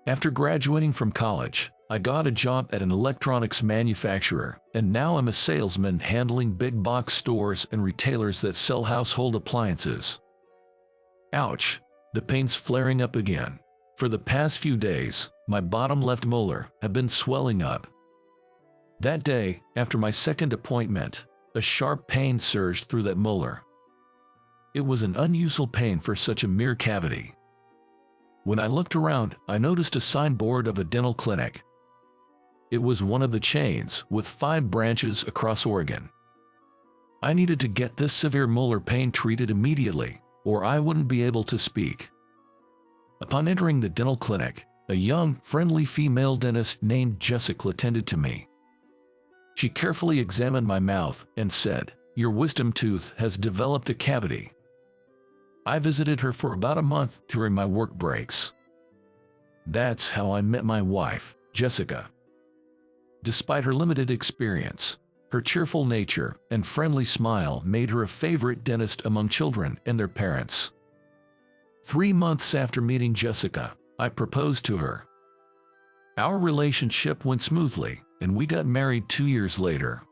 After graduating from college, I got a job at an electronics manufacturer, and now I'm a salesman handling big box stores and retailers that sell household appliances. Ouch! The pain's flaring up again. For the past few days, my bottom left molar had been swelling up. That day, after my second appointment, a sharp pain surged through that molar. It was an unusual pain for such a mere cavity. When I looked around, I noticed a signboard of a dental clinic. It was one of the chains, with 5 branches across Oregon. I needed to get this severe molar pain treated immediately, or I wouldn't be able to speak. Upon entering the dental clinic, a young, friendly female dentist named Jessica attended to me. She carefully examined my mouth and said, "Your wisdom tooth has developed a cavity." I visited her for about a month during my work breaks. That's how I met my wife, Jessica. Despite her limited experience, her cheerful nature and friendly smile made her a favorite dentist among children and their parents. 3 months after meeting Jessica, I proposed to her. Our relationship went smoothly, and we got married 2 years later.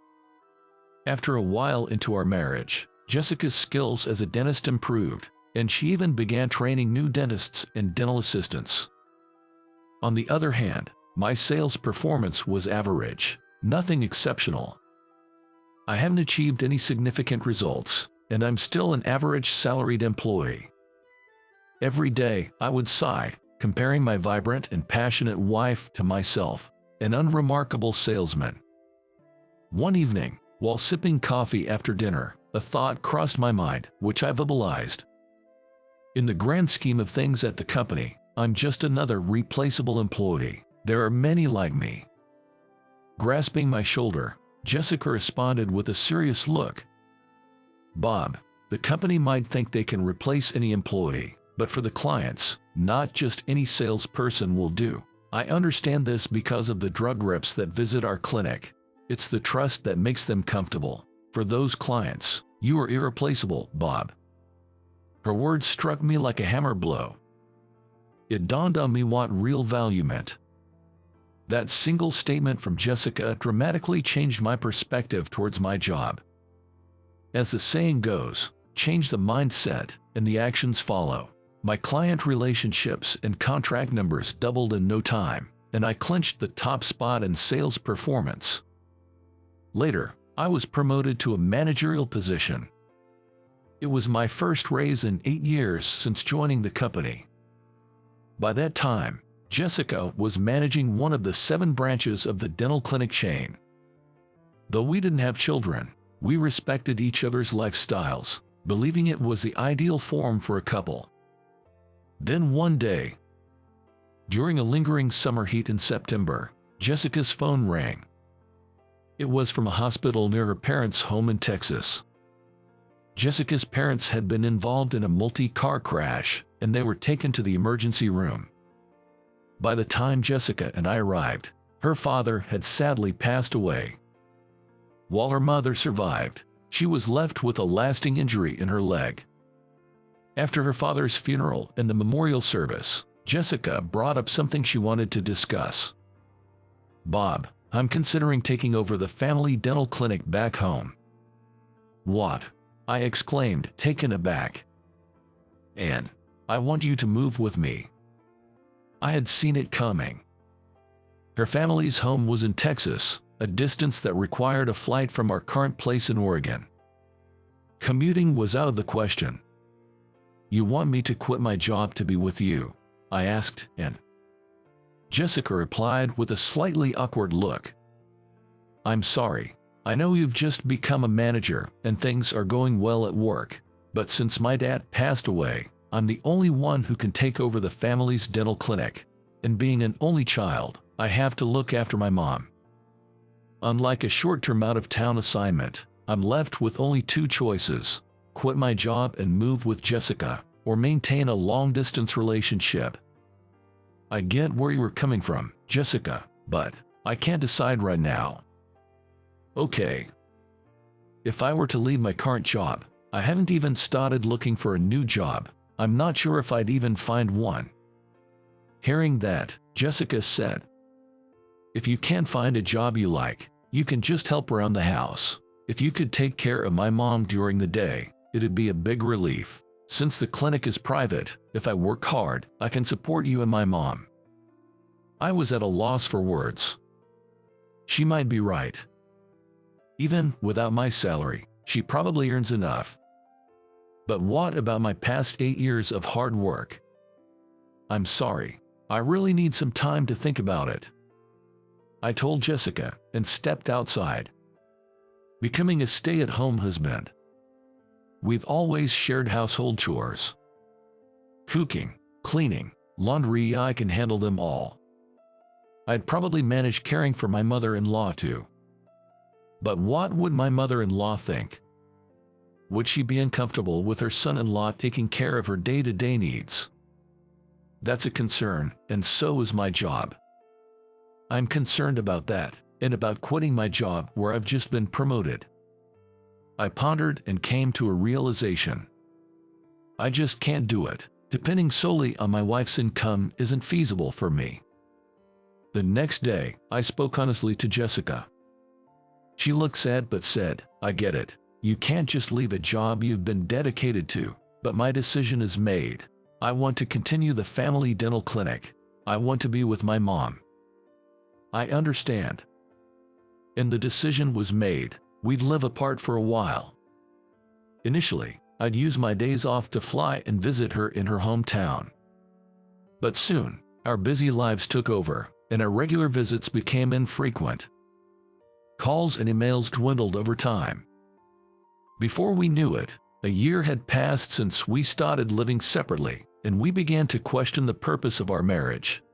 After a while into our marriage, Jessica's skills as a dentist improved, and she even began training new dentists and dental assistants. On the other hand, my sales performance was average, nothing exceptional. I haven't achieved any significant results, and I'm still an average salaried employee. Every day, I would sigh, comparing my vibrant and passionate wife to myself, an unremarkable salesman. One evening, while sipping coffee after dinner, a thought crossed my mind, which I verbalized. In the grand scheme of things at the company, I'm just another replaceable employee. There are many like me. Grasping my shoulder, Jessica responded with a serious look. "Bob, the company might think they can replace any employee, but for the clients, not just any salesperson will do. I understand this because of the drug reps that visit our clinic. It's the trust that makes them comfortable. For those clients, you are irreplaceable, Bob." Her words struck me like a hammer blow. It dawned on me what real value meant. That single statement from Jessica dramatically changed my perspective towards my job. As the saying goes, change the mindset, and the actions follow. My client relationships and contract numbers doubled in no time, and I clinched the top spot in sales performance. Later, I was promoted to a managerial position. It was my first raise in 8 years since joining the company. By that time, Jessica was managing one of the 7 branches of the dental clinic chain. Though we didn't have children, we respected each other's lifestyles, believing it was the ideal form for a couple. Then one day, during a lingering summer heat in September, Jessica's phone rang. It was from a hospital near her parents' home in Texas. Jessica's parents had been involved in a multi-car crash, and they were taken to the emergency room. By the time Jessica and I arrived, her father had sadly passed away. While her mother survived, she was left with a lasting injury in her leg. After her father's funeral and the memorial service, Jessica brought up something she wanted to discuss. "Bob, I'm considering taking over the family dental clinic back home." "What?" I exclaimed, taken aback. "And I want you to move with me." I had seen it coming. Her family's home was in Texas, a distance that required a flight from our current place in Oregon. Commuting was out of the question. "You want me to quit my job to be with you?" I asked, and Jessica replied with a slightly awkward look. "I'm sorry. I know you've just become a manager and things are going well at work, but since my dad passed away, I'm the only one who can take over the family's dental clinic, and being an only child, I have to look after my mom. Unlike a short-term out-of-town assignment, I'm left with only 2 choices: quit my job and move with Jessica, or maintain a long-distance relationship." "I get where you were coming from, Jessica, but I can't decide right now." "Okay. If I were to leave my current job, I haven't even started looking for a new job. I'm not sure if I'd even find one." Hearing that, Jessica said, "If you can't find a job you like, you can just help around the house. If you could take care of my mom during the day, it'd be a big relief. Since the clinic is private, if I work hard, I can support you and my mom." I was at a loss for words. She might be right. Even without my salary, she probably earns enough. But what about my past 8 years of hard work? "I'm sorry. I really need some time to think about it," I told Jessica and stepped outside. Becoming a stay-at-home husband. We've always shared household chores. Cooking, cleaning, laundry, I can handle them all. I'd probably manage caring for my mother-in-law too. But what would my mother-in-law think? Would she be uncomfortable with her son-in-law taking care of her day-to-day needs? That's a concern, and so is my job. I'm concerned about that, and about quitting my job where I've just been promoted. I pondered and came to a realization. I just can't do it. Depending solely on my wife's income isn't feasible for me. The next day, I spoke honestly to Jessica. She looked sad but said, "I get it. You can't just leave a job you've been dedicated to, but my decision is made. I want to continue the family dental clinic. I want to be with my mom." I understand. And the decision was made. We'd live apart for a while. Initially, I'd use my days off to fly and visit her in her hometown. But soon, our busy lives took over, and our regular visits became infrequent. Calls and emails dwindled over time. Before we knew it, a year had passed since we started living separately, and we began to question the purpose of our marriage.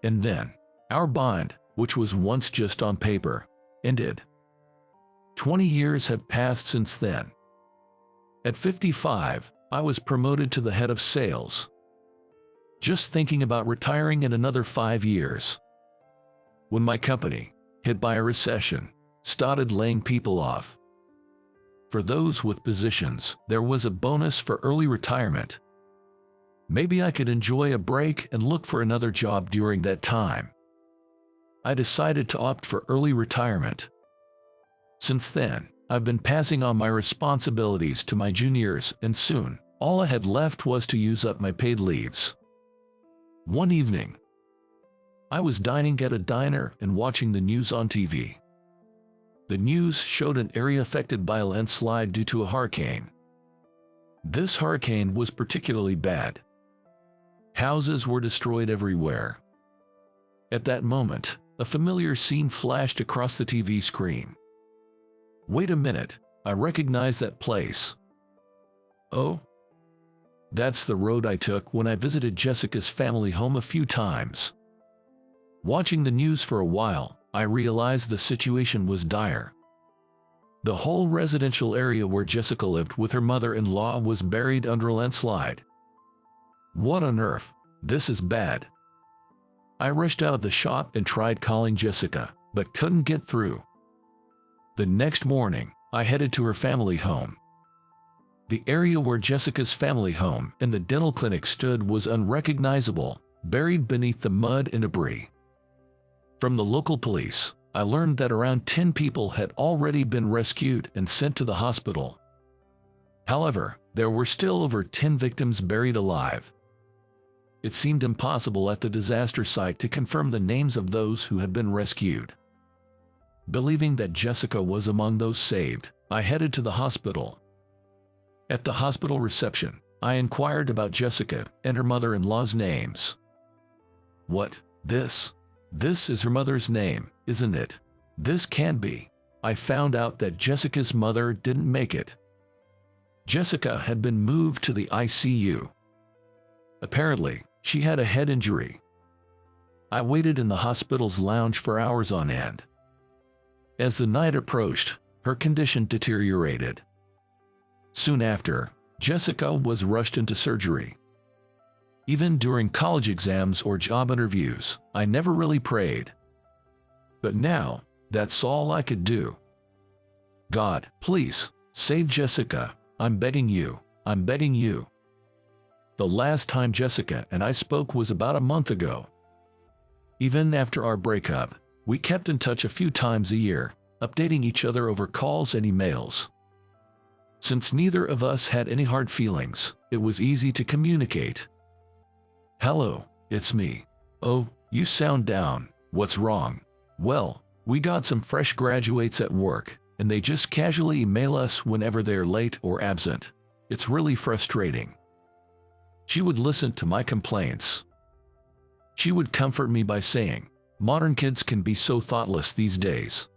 And then, our bond, which was once just on paper, ended. 20 years have passed since then. At 55, I was promoted to the head of sales. Just thinking about retiring in another 5 years. When my company, hit by a recession, started laying people off. For those with positions, there was a bonus for early retirement. Maybe I could enjoy a break and look for another job during that time. I decided to opt for early retirement. Since then, I've been passing on my responsibilities to my juniors, and soon, all I had left was to use up my paid leaves. One evening, I was dining at a diner and watching the news on TV. The news showed an area affected by a landslide due to a hurricane. This hurricane was particularly bad. Houses were destroyed everywhere. At that moment, a familiar scene flashed across the TV screen. Wait a minute, I recognize that place. Oh, that's the road I took when I visited Jessica's family home a few times. Watching the news for a while, I realized the situation was dire. The whole residential area where Jessica lived with her mother-in-law was buried under a landslide. What on earth? This is bad. I rushed out of the shop and tried calling Jessica, but couldn't get through. The next morning, I headed to her family home. The area where Jessica's family home and the dental clinic stood was unrecognizable, buried beneath the mud and debris. From the local police, I learned that around 10 people had already been rescued and sent to the hospital. However, there were still over 10 victims buried alive. It seemed impossible at the disaster site to confirm the names of those who had been rescued. Believing that Jessica was among those saved, I headed to the hospital. At the hospital reception, I inquired about Jessica and her mother-in-law's names. What? This is her mother's name, isn't it? This can't be. I found out that Jessica's mother didn't make it. Jessica had been moved to the ICU. Apparently, she had a head injury. I waited in the hospital's lounge for hours on end. As the night approached, her condition deteriorated. Soon after, Jessica was rushed into surgery. Even during college exams or job interviews, I never really prayed. But now, that's all I could do. God, please, save Jessica. I'm begging you. I'm begging you. The last time Jessica and I spoke was about a month ago. Even after our breakup, we kept in touch a few times a year, updating each other over calls and emails. Since neither of us had any hard feelings, it was easy to communicate. "Hello, it's me. Oh, you sound down. What's wrong?" "Well, we got some fresh graduates at work, and they just casually email us whenever they're late or absent. It's really frustrating." She would listen to my complaints. She would comfort me by saying, "Modern kids can be so thoughtless these days."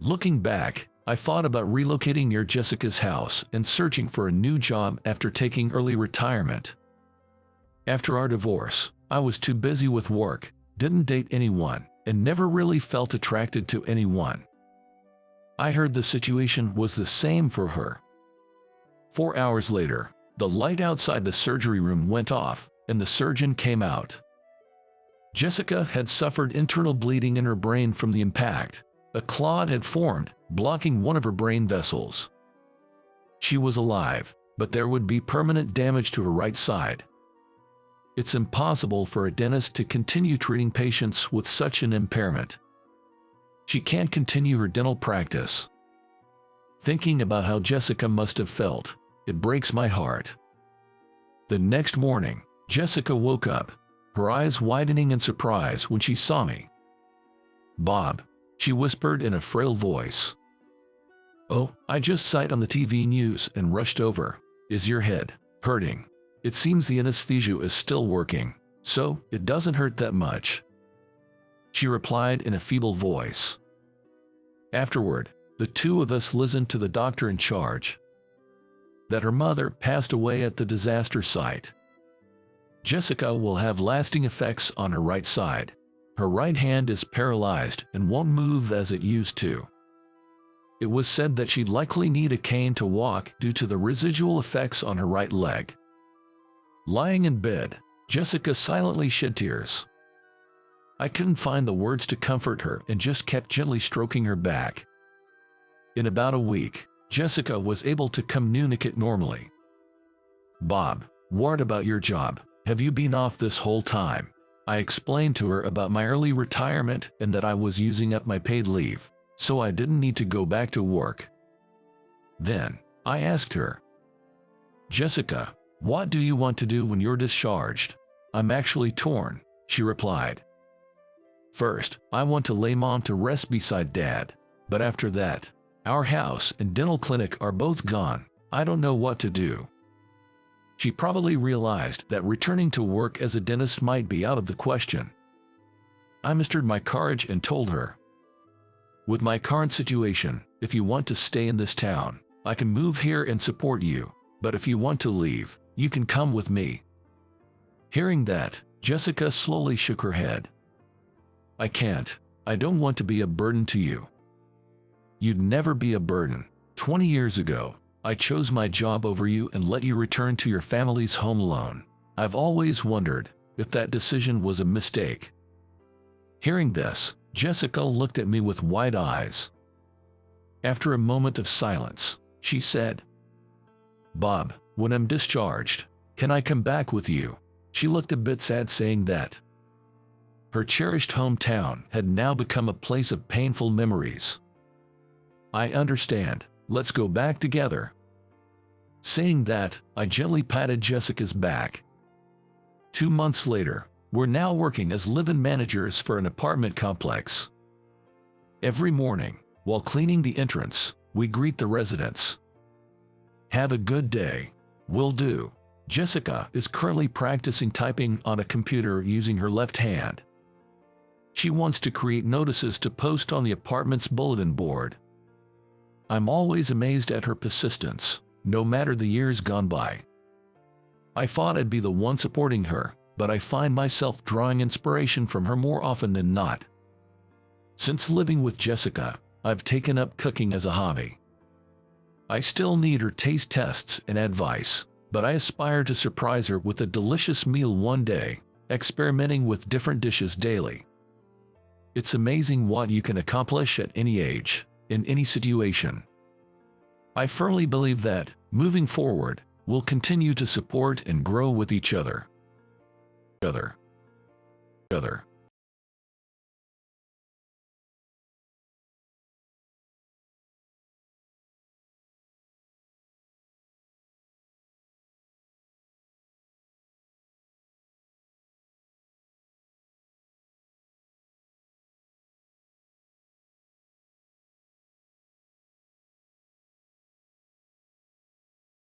Looking back, I thought about relocating near Jessica's house and searching for a new job after taking early retirement. After our divorce, I was too busy with work, didn't date anyone, and never really felt attracted to anyone. I heard the situation was the same for her. 4 hours later, the light outside the surgery room went off, and the surgeon came out. Jessica had suffered internal bleeding in her brain from the impact. A clot had formed, blocking one of her brain vessels. She was alive, but there would be permanent damage to her right side. It's impossible for a dentist to continue treating patients with such an impairment. She can't continue her dental practice. Thinking about how Jessica must have felt, it breaks my heart. The next morning, Jessica woke up, her eyes widening in surprise when she saw me. "Bob," she whispered in a frail voice. "Oh, I just saw it on the TV news and rushed over. Is your head hurting? It seems the anesthesia is still working, so it doesn't hurt that much," she replied in a feeble voice. Afterward, the two of us listened to the doctor in charge. That her mother passed away at the disaster site. Jessica will have lasting effects on her right side. Her right hand is paralyzed and won't move as it used to. It was said that she'd likely need a cane to walk due to the residual effects on her right leg. Lying in bed, Jessica silently shed tears. I couldn't find the words to comfort her and just kept gently stroking her back. In about a week, Jessica was able to communicate normally. "Bob, what about your job? Have you been off this whole time?" I explained to her about my early retirement and that I was using up my paid leave, so I didn't need to go back to work. Then, I asked her, "Jessica, what do you want to do when you're discharged?" "I'm actually torn," she replied. "First, I want to lay Mom to rest beside Dad, but after that, our house and dental clinic are both gone. I don't know what to do." She probably realized that returning to work as a dentist might be out of the question. I mustered my courage and told her, "With my current situation, if you want to stay in this town, I can move here and support you, but if you want to leave, you can come with me." Hearing that, Jessica slowly shook her head. "I can't. I don't want to be a burden to you." "You'd never be a burden. 20 years ago, I chose my job over you and let you return to your family's home alone. I've always wondered if that decision was a mistake." Hearing this, Jessica looked at me with wide eyes. After a moment of silence, she said, "Bob, when I'm discharged, can I come back with you?" She looked a bit sad, saying that her cherished hometown had now become a place of painful memories. "I understand. Let's go back together." Saying that, I gently patted Jessica's back. 2 months later, we're now working as live-in managers for an apartment complex. Every morning, while cleaning the entrance, we greet the residents. "Have a good day." "Will do." Jessica is currently practicing typing on a computer using her left hand. She wants to create notices to post on the apartment's bulletin board. I'm always amazed at her persistence, no matter the years gone by. I thought I'd be the one supporting her, but I find myself drawing inspiration from her more often than not. Since living with Jessica, I've taken up cooking as a hobby. I still need her taste tests and advice, but I aspire to surprise her with a delicious meal one day, experimenting with different dishes daily. It's amazing what you can accomplish at any age, in any situation. I firmly believe that, moving forward, we'll continue to support and grow with each other.